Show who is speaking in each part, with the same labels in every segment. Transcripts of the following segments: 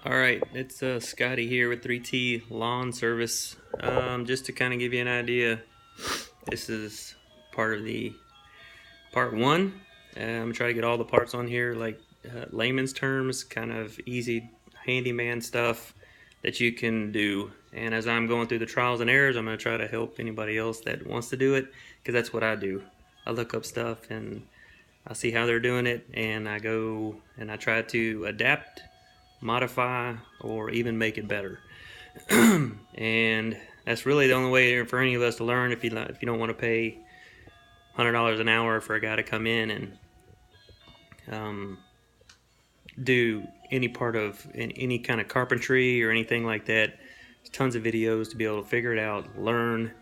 Speaker 1: Alright, it's Scotty here with 3T Lawn Service. Just to kind of give you an idea, this is part one. I'm going to try to get all the parts on here, like layman's terms, kind of easy handyman stuff that you can do. And as I'm going through the trials and errors, I'm going to try to help anybody else that wants to do it, because that's what I do. I look up stuff and I see how they're doing it, and I go and I try to adapt, modify, or even make it better. And that's really the only way for any of us to learn. If you don't want to pay $100 an hour for a guy to come in and do any part of any kind of carpentry or anything like that, there's tons of videos to be able to figure it out, learn,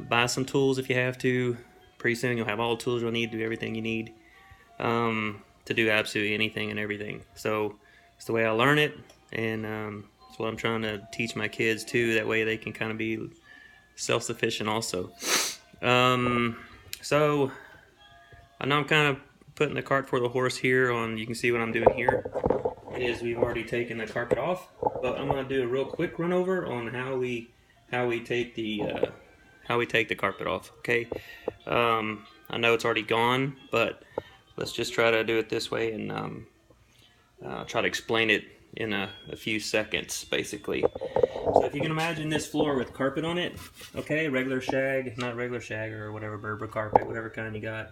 Speaker 1: buy some tools if you have to. Pretty soon you'll have all the tools you'll need to do everything you need to do absolutely anything and everything. So it's the way I learn it, and it's what I'm trying to teach my kids too. That way they can kind of be self-sufficient also. So I know I'm kind of putting the cart before the horse here. You can see what I'm doing here is we've already taken the carpet off, but I'm going to do a real quick run over on how we take the carpet off. Okay, I know it's already gone, but let's just try to do it this way and try to explain it in a few seconds, basically. So if you can imagine this floor with carpet on it, okay, regular shag, not regular shag or whatever, Berber carpet, whatever kind you got.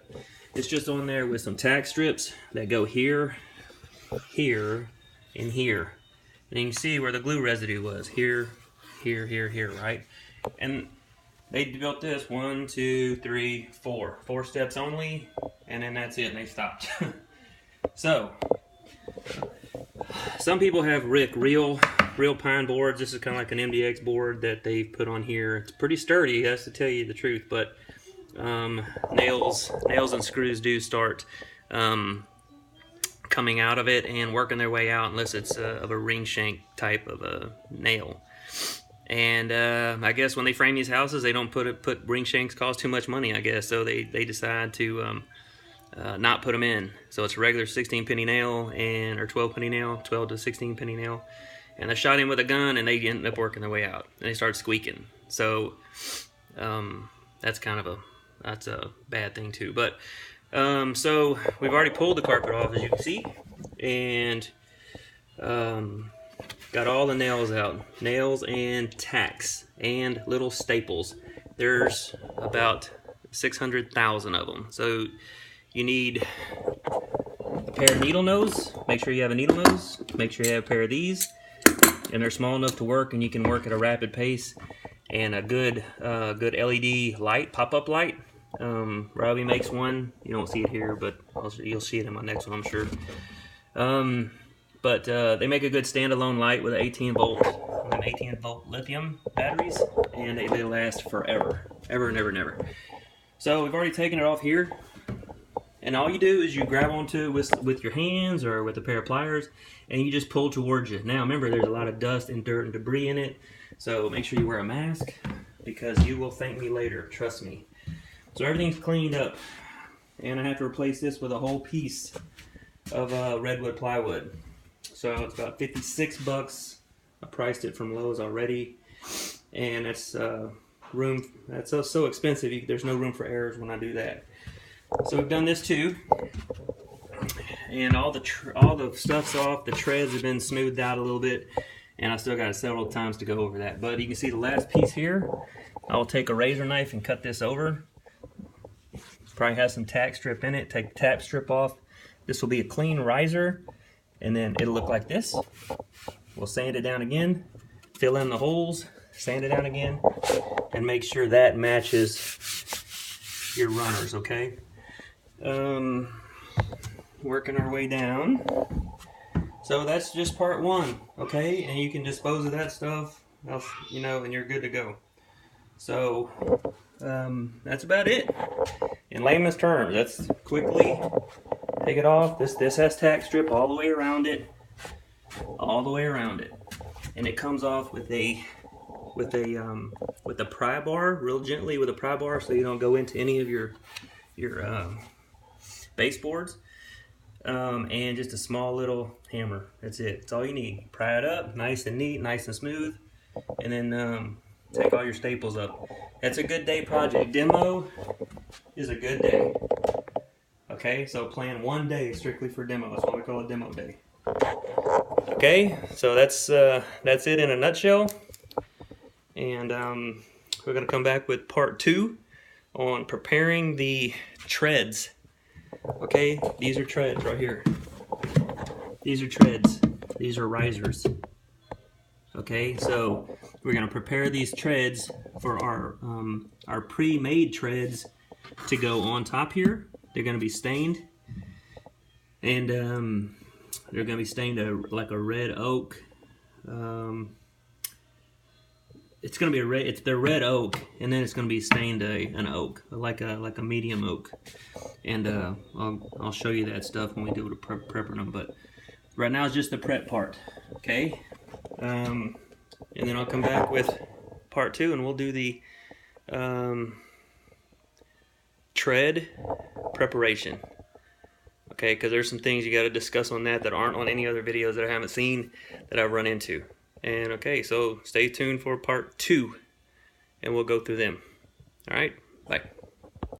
Speaker 1: It's just on there with some tack strips that go here, here, and here. And you can see where the glue residue was, here, here, here, here, right? And they built this 1, 2, 3, 4. 4 steps only, and then that's it, and they stopped. So, some people have real pine boards. This is kind of like an MDX board that they've put on here. It's pretty sturdy, that's to tell you the truth, but nails and screws do start coming out of it and working their way out, unless it's of a ring shank type of a nail. And I guess when they frame these houses, they don't put ring shanks, cost too much money, I guess, so they decide to not put them in. So it's a regular 16 penny nail or 12 penny nail, 12 to 16 penny nail, and they shot in with a gun and they end up working their way out and they start squeaking. So that's a bad thing too. But so we've already pulled the carpet off, as you can see, and got all the nails out, nails and tacks and little staples. There's about 600,000 of them. So you need a pair of needle nose. Make sure you have a needle nose. Make sure you have a pair of these, and they're small enough to work, and you can work at a rapid pace. And a good LED light, pop-up light. Robbie makes one. You don't see it here, but you'll see it in my next one, I'm sure. But they make a good standalone light with an 18 volt lithium batteries, and they last forever, ever and ever and ever. So we've already taken it off here, and all you do is you grab onto it with your hands or with a pair of pliers, and you just pull towards you. Now remember, there's a lot of dust and dirt and debris in it, so make sure you wear a mask, because you will thank me later, trust me. So everything's cleaned up, and I have to replace this with a whole piece of redwood plywood. So it's about 56 bucks. I priced it from Lowe's already, and that's so expensive. There's no room for errors when I do that. So we've done this too, and all the stuff's off. The treads have been smoothed out a little bit, and I still got several times to go over that. But you can see the last piece here. I'll take a razor knife and cut this over. Probably has some tack strip in it. Take the tack strip off. This will be a clean riser, and then it'll look like this. We'll sand it down again, fill in the holes, sand it down again, and make sure that matches your runners, okay? Working our way down. So that's just part one, okay? And you can dispose of that stuff, you know, and you're good to go. So that's about it. In layman's terms, that's quickly take it off. This has tack strip all the way around it, and it comes off with a pry bar, real gently with a pry bar, so you don't go into any of your baseboards. and just a small little hammer. That's it. That's all you need. Pry it up, nice and neat, nice and smooth, and then take all your staples up. That's a good day project. Demo is a good day. Okay, so plan one day strictly for demo. That's what we call a demo day. Okay, so that's it in a nutshell. And we're gonna come back with part 2 on preparing the treads. Okay, these are treads right here. These are treads. These are risers. Okay, so we're gonna prepare these treads for our pre-made treads to go on top here. They're gonna be stained, and they're gonna be stained like a red oak. It's gonna be they're red oak, and then it's gonna be stained an oak, like a medium oak. And I'll show you that stuff when we do the prepping them. But right now it's just the prep part, okay? And then I'll come back with part 2, and we'll do the tread preparation. Okay, because there's some things you got to discuss on that aren't on any other videos that I haven't seen that I've run into. And okay, so stay tuned for part 2, and we'll go through them. All right, bye.